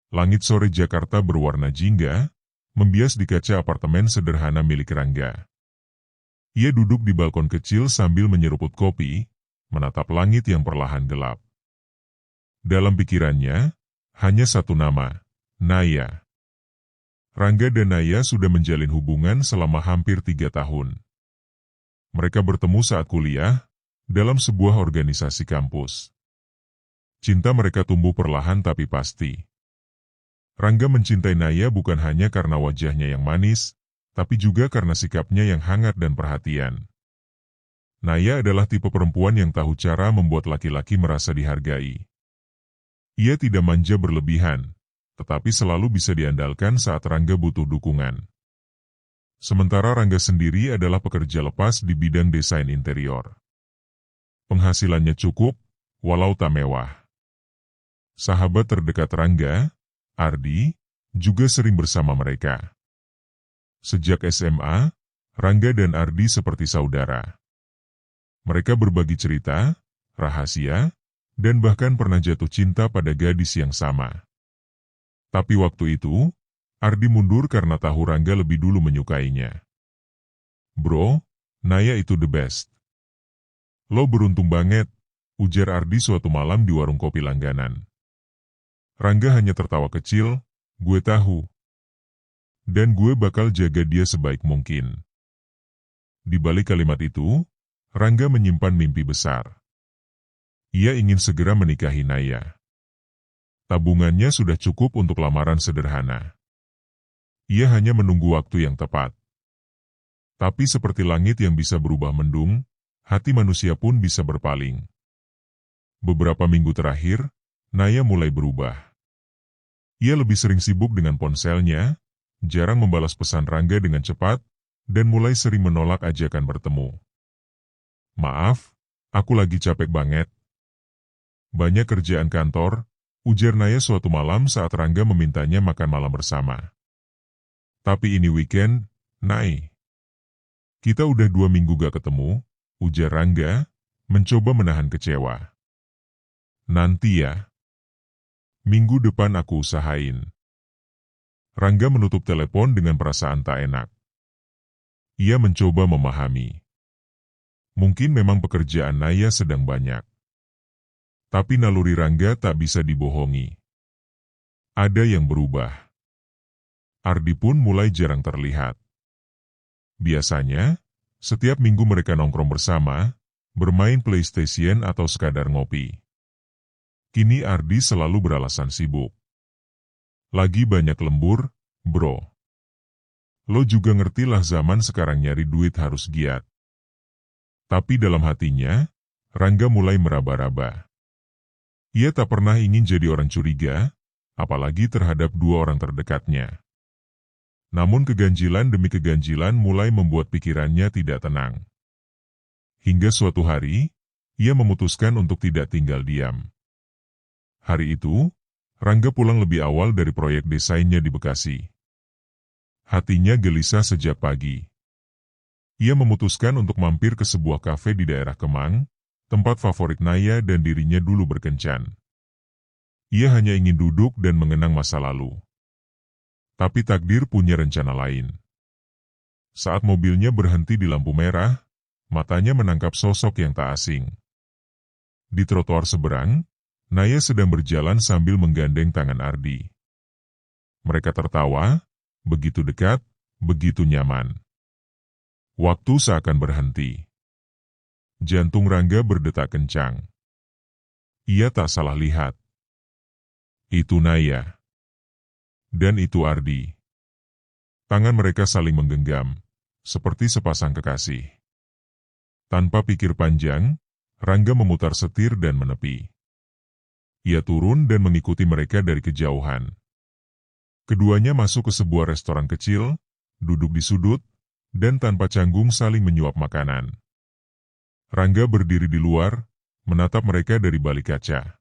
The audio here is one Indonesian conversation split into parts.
Langit sore Jakarta berwarna jingga, membias di kaca apartemen sederhana milik Rangga. Ia duduk di balkon kecil sambil menyeruput kopi, menatap langit yang perlahan gelap. Dalam pikirannya, hanya satu nama, Naya. Rangga dan Naya sudah menjalin hubungan selama hampir 3 tahun. Mereka bertemu saat kuliah, dalam sebuah organisasi kampus. Cinta mereka tumbuh perlahan tapi pasti. Rangga mencintai Naya bukan hanya karena wajahnya yang manis, tapi juga karena sikapnya yang hangat dan perhatian. Naya adalah tipe perempuan yang tahu cara membuat laki-laki merasa dihargai. Ia tidak manja berlebihan, tetapi selalu bisa diandalkan saat Rangga butuh dukungan. Sementara Rangga sendiri adalah pekerja lepas di bidang desain interior. Penghasilannya cukup, walau tak mewah. Sahabat terdekat Rangga, Ardi, juga sering bersama mereka. Sejak SMA, Rangga dan Ardi seperti saudara. Mereka berbagi cerita, rahasia, dan bahkan pernah jatuh cinta pada gadis yang sama. Tapi waktu itu, Ardi mundur karena tahu Rangga lebih dulu menyukainya. "Bro, Naya itu the best. Lo beruntung banget," ujar Ardi suatu malam di warung kopi langganan. Rangga hanya tertawa kecil, "Gue tahu. Dan gue bakal jaga dia sebaik mungkin." Di balik kalimat itu, Rangga menyimpan mimpi besar. Ia ingin segera menikahi Naya. Tabungannya sudah cukup untuk lamaran sederhana. Ia hanya menunggu waktu yang tepat. Tapi seperti langit yang bisa berubah mendung, hati manusia pun bisa berpaling. Beberapa minggu terakhir, Naya mulai berubah. Ia lebih sering sibuk dengan ponselnya, jarang membalas pesan Rangga dengan cepat, dan mulai sering menolak ajakan bertemu. "Maaf, aku lagi capek banget. Banyak kerjaan kantor," ujar Naya suatu malam saat Rangga memintanya makan malam bersama. "Tapi ini weekend, Nay. Kita udah 2 minggu gak ketemu," ujar Rangga, mencoba menahan kecewa. "Nanti ya. Minggu depan aku usahain." Rangga menutup telepon dengan perasaan tak enak. Ia mencoba memahami. Mungkin memang pekerjaan Naya sedang banyak. Tapi naluri Rangga tak bisa dibohongi. Ada yang berubah. Ardi pun mulai jarang terlihat. Biasanya, setiap minggu mereka nongkrong bersama, bermain PlayStation atau sekadar ngopi. Kini Ardi selalu beralasan sibuk. "Lagi banyak lembur, bro. Lo juga ngertilah zaman sekarang nyari duit harus giat." Tapi dalam hatinya, Rangga mulai meraba-raba. Ia tak pernah ingin jadi orang curiga, apalagi terhadap 2 orang terdekatnya. Namun keganjilan demi keganjilan mulai membuat pikirannya tidak tenang. Hingga suatu hari, ia memutuskan untuk tidak tinggal diam. Hari itu, Rangga pulang lebih awal dari proyek desainnya di Bekasi. Hatinya gelisah sejak pagi. Ia memutuskan untuk mampir ke sebuah kafe di daerah Kemang, tempat favorit Naya dan dirinya dulu berkencan. Ia hanya ingin duduk dan mengenang masa lalu. Tapi takdir punya rencana lain. Saat mobilnya berhenti di lampu merah, matanya menangkap sosok yang tak asing. Di trotoar seberang, Naya sedang berjalan sambil menggandeng tangan Ardi. Mereka tertawa, begitu dekat, begitu nyaman. Waktu seakan berhenti. Jantung Rangga berdetak kencang. Ia tak salah lihat. Itu Naya. Dan itu Ardi. Tangan mereka saling menggenggam, seperti sepasang kekasih. Tanpa pikir panjang, Rangga memutar setir dan menepi. Ia turun dan mengikuti mereka dari kejauhan. Keduanya masuk ke sebuah restoran kecil, duduk di sudut, dan tanpa canggung saling menyuap makanan. Rangga berdiri di luar, menatap mereka dari balik kaca.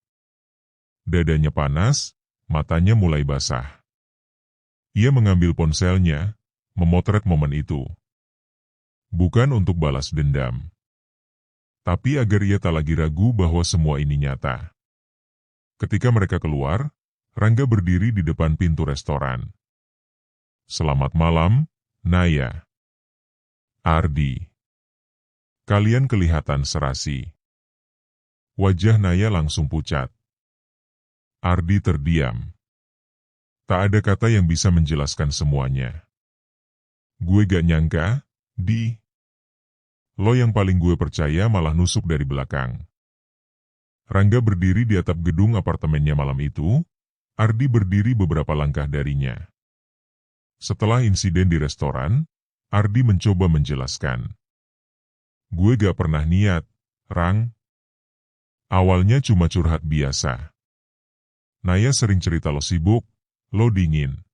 Dadanya panas, matanya mulai basah. Ia mengambil ponselnya, memotret momen itu. Bukan untuk balas dendam, tapi agar ia tak lagi ragu bahwa semua ini nyata. Ketika mereka keluar, Rangga berdiri di depan pintu restoran. "Selamat malam, Naya." "Ardi, kalian kelihatan serasi." Wajah Naya langsung pucat. Ardi terdiam. Tak ada kata yang bisa menjelaskan semuanya. "Gue gak nyangka, Di. Lo yang paling gue percaya malah nusuk dari belakang." Rangga berdiri di atap gedung apartemennya malam itu. Ardi berdiri beberapa langkah darinya. Setelah insiden di restoran, Ardi mencoba menjelaskan. "Gue gak pernah niat, Rang. Awalnya cuma curhat biasa. Naya sering cerita lo sibuk, lo dingin.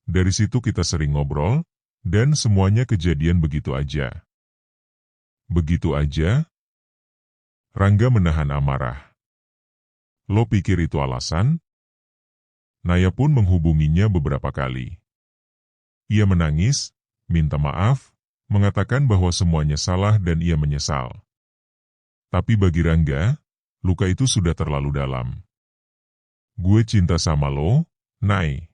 Dari situ kita sering ngobrol, dan semuanya kejadian begitu aja." "Begitu aja?" Rangga menahan amarah. "Lo pikir itu alasan?" Naya pun menghubunginya beberapa kali. Ia menangis, minta maaf, mengatakan bahwa semuanya salah dan ia menyesal. Tapi bagi Rangga, luka itu sudah terlalu dalam. "Gue cinta sama lo, Nay.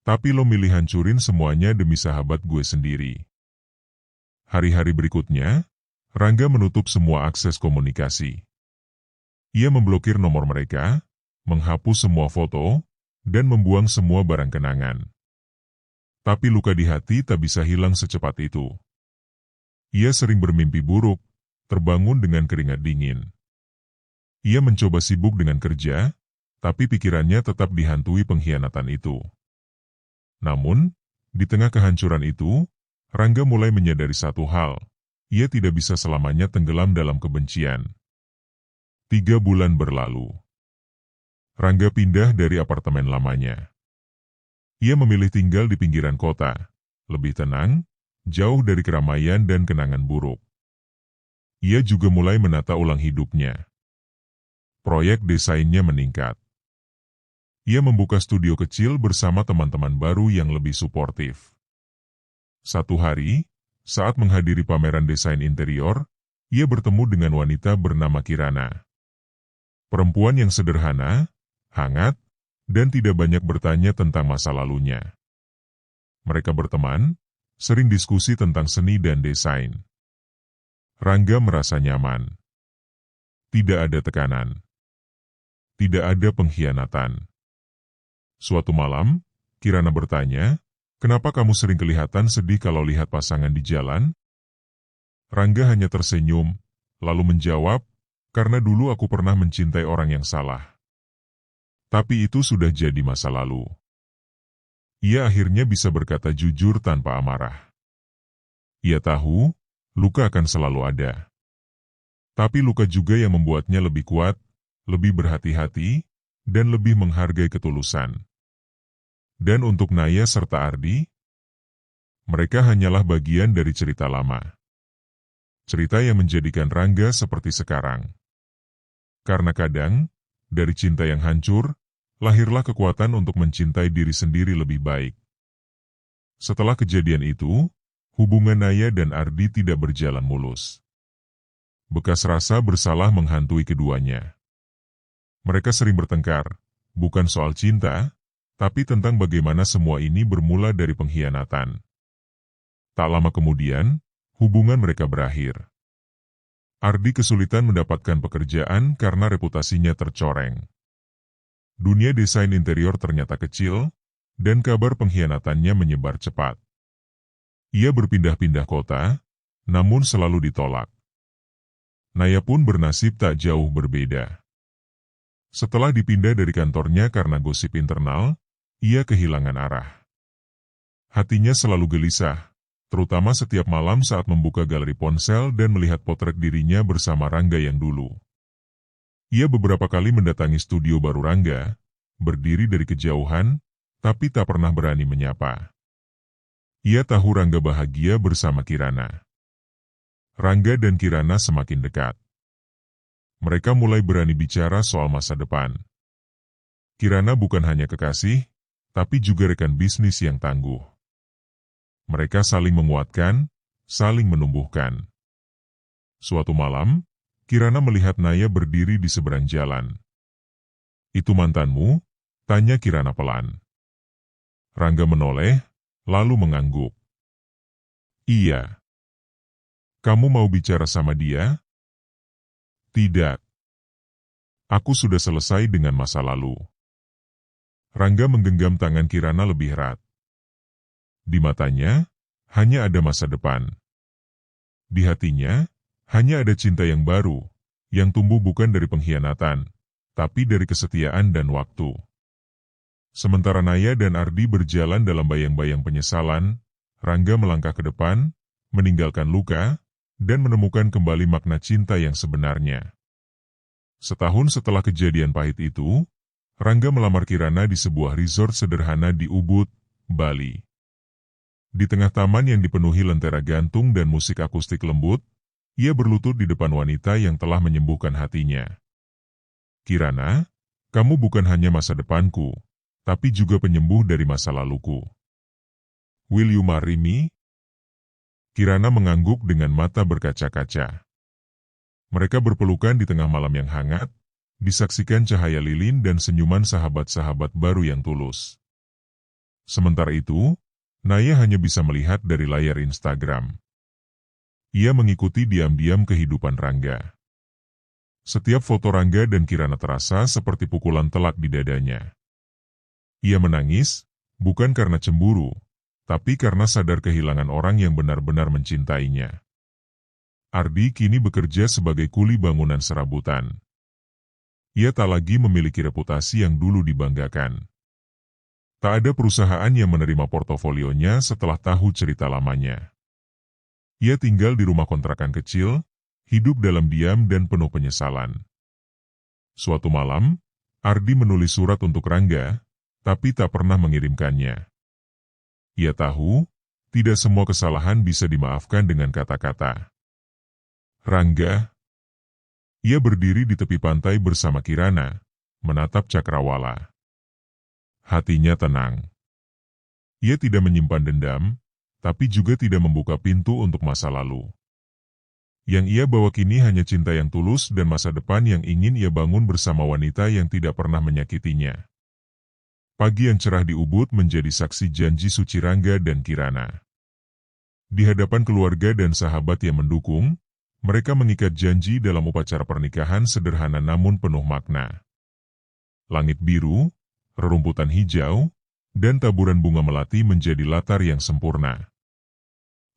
Tapi lo milih hancurin semuanya demi sahabat gue sendiri." Hari-hari berikutnya, Rangga menutup semua akses komunikasi. Ia memblokir nomor mereka, menghapus semua foto, dan membuang semua barang kenangan. Tapi luka di hati tak bisa hilang secepat itu. Ia sering bermimpi buruk, terbangun dengan keringat dingin. Ia mencoba sibuk dengan kerja, tapi pikirannya tetap dihantui pengkhianatan itu. Namun, di tengah kehancuran itu, Rangga mulai menyadari satu hal. Ia tidak bisa selamanya tenggelam dalam kebencian. 3 bulan berlalu. Rangga pindah dari apartemen lamanya. Ia memilih tinggal di pinggiran kota, lebih tenang, jauh dari keramaian dan kenangan buruk. Ia juga mulai menata ulang hidupnya. Proyek desainnya meningkat. Ia membuka studio kecil bersama teman-teman baru yang lebih suportif. Satu hari, saat menghadiri pameran desain interior, ia bertemu dengan wanita bernama Kirana. Perempuan yang sederhana, hangat, dan tidak banyak bertanya tentang masa lalunya. Mereka berteman, sering diskusi tentang seni dan desain. Rangga merasa nyaman. Tidak ada tekanan. Tidak ada pengkhianatan. Suatu malam, Kirana bertanya, "Kenapa kamu sering kelihatan sedih kalau lihat pasangan di jalan?" Rangga hanya tersenyum, lalu menjawab, "Karena dulu aku pernah mencintai orang yang salah. Tapi itu sudah jadi masa lalu." Ia akhirnya bisa berkata jujur tanpa amarah. Ia tahu, luka akan selalu ada. Tapi luka juga yang membuatnya lebih kuat, lebih berhati-hati, dan lebih menghargai ketulusan. Dan untuk Naya serta Ardi, mereka hanyalah bagian dari cerita lama. Cerita yang menjadikan Rangga seperti sekarang. Karena kadang, dari cinta yang hancur, lahirlah kekuatan untuk mencintai diri sendiri lebih baik. Setelah kejadian itu, hubungan Naya dan Ardi tidak berjalan mulus. Bekas rasa bersalah menghantui keduanya. Mereka sering bertengkar, bukan soal cinta, tapi tentang bagaimana semua ini bermula dari pengkhianatan. Tak lama kemudian, hubungan mereka berakhir. Ardi kesulitan mendapatkan pekerjaan karena reputasinya tercoreng. Dunia desain interior ternyata kecil, dan kabar pengkhianatannya menyebar cepat. Ia berpindah-pindah kota, namun selalu ditolak. Naya pun bernasib tak jauh berbeda. Setelah dipindah dari kantornya karena gosip internal, ia kehilangan arah. Hatinya selalu gelisah, terutama setiap malam saat membuka galeri ponsel dan melihat potret dirinya bersama Rangga yang dulu. Ia beberapa kali mendatangi studio baru Rangga, berdiri dari kejauhan, tapi tak pernah berani menyapa. Ia tahu Rangga bahagia bersama Kirana. Rangga dan Kirana semakin dekat. Mereka mulai berani bicara soal masa depan. Kirana bukan hanya kekasih, tapi juga rekan bisnis yang tangguh. Mereka saling menguatkan, saling menumbuhkan. Suatu malam, Kirana melihat Naya berdiri di seberang jalan. "Itu mantanmu?" Tanya Kirana pelan. Rangga menoleh, lalu mengangguk. Iya. Kamu mau bicara sama dia? Tidak. Aku sudah selesai dengan masa lalu. Rangga menggenggam tangan Kirana lebih erat. Di matanya, hanya ada masa depan. Di hatinya, hanya ada cinta yang baru, yang tumbuh bukan dari pengkhianatan, tapi dari kesetiaan dan waktu. Sementara Naya dan Ardi berjalan dalam bayang-bayang penyesalan, Rangga melangkah ke depan, meninggalkan luka, dan menemukan kembali makna cinta yang sebenarnya. Setahun setelah kejadian pahit itu, Rangga melamar Kirana di sebuah resort sederhana di Ubud, Bali. Di tengah taman yang dipenuhi lentera gantung dan musik akustik lembut, ia berlutut di depan wanita yang telah menyembuhkan hatinya. Kirana, kamu bukan hanya masa depanku, tapi juga penyembuh dari masa laluku. Will you marry me? Kirana mengangguk dengan mata berkaca-kaca. Mereka berpelukan di tengah malam yang hangat, disaksikan cahaya lilin dan senyuman sahabat-sahabat baru yang tulus. Sementara itu, Naya hanya bisa melihat dari layar Instagram. Ia mengikuti diam-diam kehidupan Rangga. Setiap foto Rangga dan Kirana terasa seperti pukulan telak di dadanya. Ia menangis, bukan karena cemburu, tapi karena sadar kehilangan orang yang benar-benar mencintainya. Ardi kini bekerja sebagai kuli bangunan serabutan. Ia tak lagi memiliki reputasi yang dulu dibanggakan. Tak ada perusahaan yang menerima portofolionya setelah tahu cerita lamanya. Ia tinggal di rumah kontrakan kecil, hidup dalam diam dan penuh penyesalan. Suatu malam, Ardi menulis surat untuk Rangga, tapi tak pernah mengirimkannya. Ia tahu, tidak semua kesalahan bisa dimaafkan dengan kata-kata. Rangga. Ia berdiri di tepi pantai bersama Kirana, menatap cakrawala. Hatinya tenang. Ia tidak menyimpan dendam, tapi juga tidak membuka pintu untuk masa lalu. Yang ia bawa kini hanya cinta yang tulus dan masa depan yang ingin ia bangun bersama wanita yang tidak pernah menyakitinya. Pagi yang cerah di Ubud menjadi saksi janji suci Rangga dan Kirana. Di hadapan keluarga dan sahabat yang mendukung, mereka mengikat janji dalam upacara pernikahan sederhana namun penuh makna. Langit biru, rerumputan hijau, dan taburan bunga melati menjadi latar yang sempurna.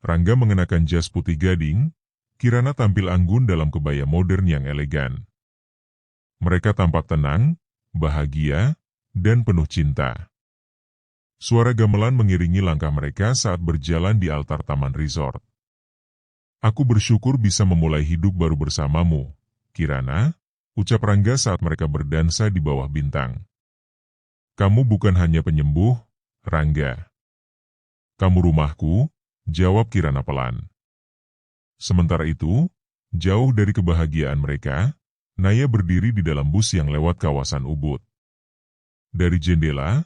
Rangga mengenakan jas putih gading, Kirana tampil anggun dalam kebaya modern yang elegan. Mereka tampak tenang, bahagia, dan penuh cinta. Suara gamelan mengiringi langkah mereka saat berjalan di altar taman resort. Aku bersyukur bisa memulai hidup baru bersamamu, Kirana, ucap Rangga saat mereka berdansa di bawah bintang. Kamu bukan hanya penyembuh, Rangga. Kamu rumahku, jawab Kirana pelan. Sementara itu, jauh dari kebahagiaan mereka, Naya berdiri di dalam bus yang lewat kawasan Ubud. Dari jendela,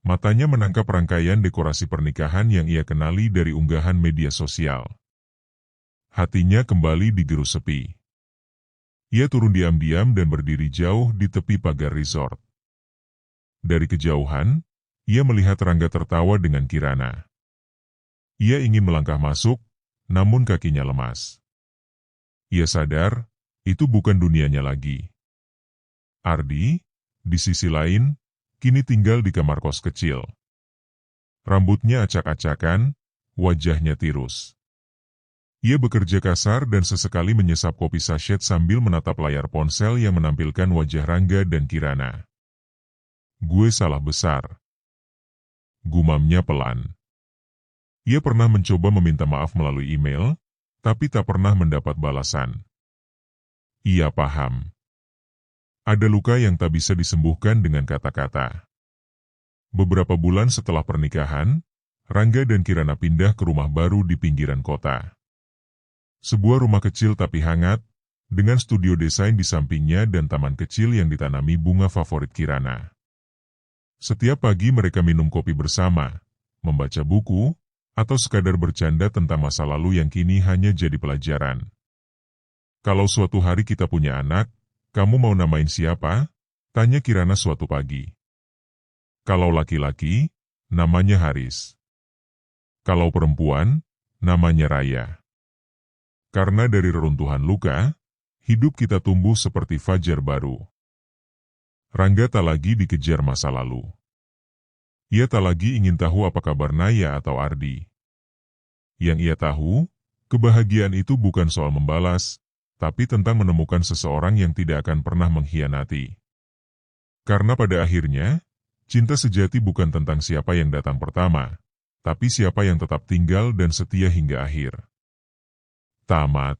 matanya menangkap rangkaian dekorasi pernikahan yang ia kenali dari unggahan media sosial. Hatinya kembali digerus sepi. Ia turun diam-diam dan berdiri jauh di tepi pagar resort. Dari kejauhan, ia melihat Rangga tertawa dengan Kirana. Ia ingin melangkah masuk, namun kakinya lemas. Ia sadar, itu bukan dunianya lagi. Ardi, di sisi lain, kini tinggal di kamar kos kecil. Rambutnya acak-acakan, wajahnya tirus. Ia bekerja kasar dan sesekali menyesap kopi sachet sambil menatap layar ponsel yang menampilkan wajah Rangga dan Kirana. Gue salah besar. Gumamnya pelan. Ia pernah mencoba meminta maaf melalui email, tapi tak pernah mendapat balasan. Ia paham. Ada luka yang tak bisa disembuhkan dengan kata-kata. Beberapa bulan setelah pernikahan, Rangga dan Kirana pindah ke rumah baru di pinggiran kota. Sebuah rumah kecil tapi hangat, dengan studio desain di sampingnya dan taman kecil yang ditanami bunga favorit Kirana. Setiap pagi mereka minum kopi bersama, membaca buku, atau sekadar bercanda tentang masa lalu yang kini hanya jadi pelajaran. Kalau suatu hari kita punya anak, kamu mau namain siapa? Tanya Kirana suatu pagi. Kalau laki-laki, namanya Haris. Kalau perempuan, namanya Raya. Karena dari reruntuhan luka, hidup kita tumbuh seperti fajar baru. Rangga tak lagi dikejar masa lalu. Ia tak lagi ingin tahu apa kabar Naya atau Ardi. Yang ia tahu, kebahagiaan itu bukan soal membalas, tapi tentang menemukan seseorang yang tidak akan pernah mengkhianati. Karena pada akhirnya, cinta sejati bukan tentang siapa yang datang pertama, tapi siapa yang tetap tinggal dan setia hingga akhir. Tamat.